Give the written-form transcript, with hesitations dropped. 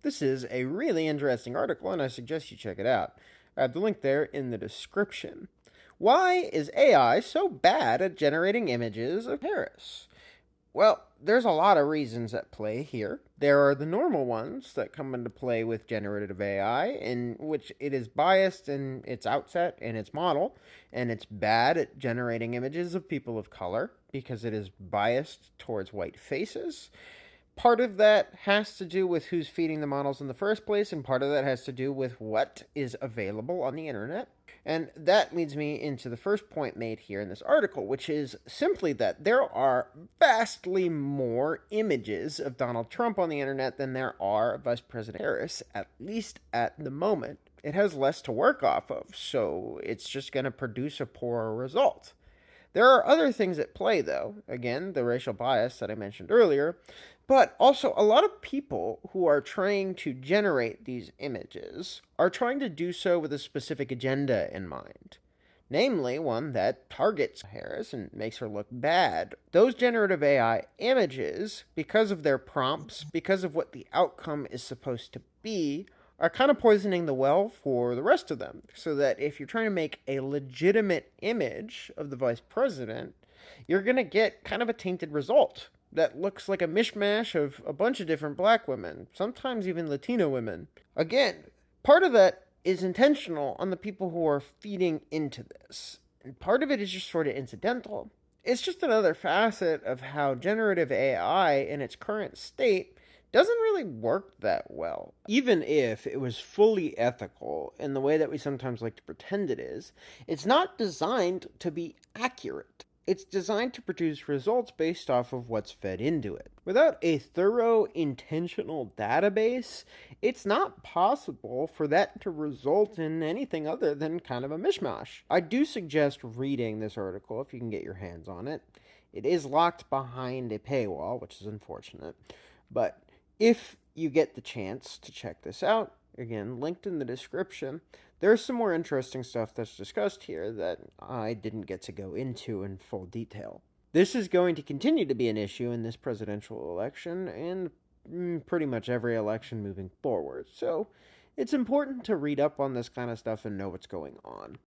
This is a really interesting article, and I suggest you check it out. I have the link there in the description. Why is AI so bad at generating images of Paris? Well, there's a lot of reasons at play here. There are the normal ones that come into play with generative AI, in which it is biased in its outset and its model, and it's bad at generating images of people of color because it is biased towards white faces. Part of that has to do with who's feeding the models in the first place, and part of that has to do with what is available on the internet. And that leads me into the first point made here in this article, which is simply that there are vastly more images of Donald Trump on the internet than there are of Vice President Harris, at least at the moment. It has less to work off of, so it's just going to produce a poorer result. There are other things at play, though. Again, the racial bias that I mentioned earlier, but also a lot of people who are trying to generate these images are trying to do so with a specific agenda in mind. Namely, one that targets Harris and makes her look bad. Those generative AI images, because of their prompts, because of what the outcome is supposed to be, are kind of poisoning the well for the rest of them. So that if you're trying to make a legitimate image of the vice president, you're going to get kind of a tainted result that looks like a mishmash of a bunch of different black women, sometimes even Latino women. Again, part of that is intentional on the people who are feeding into this, and part of it is just sort of incidental. It's just another facet of how generative AI in its current state doesn't really work that well. Even if it was fully ethical in the way that we sometimes like to pretend it is, it's not designed to be accurate. It's designed to produce results based off of what's fed into it. Without a thorough, intentional database, it's not possible for that to result in anything other than kind of a mishmash. I do suggest reading this article if you can get your hands on it. It is locked behind a paywall, which is unfortunate, but if you get the chance to check this out, again, linked in the description, there's some more interesting stuff that's discussed here that I didn't get to go into in full detail. This is going to continue to be an issue in this presidential election and pretty much every election moving forward. So it's important to read up on this kind of stuff and know what's going on.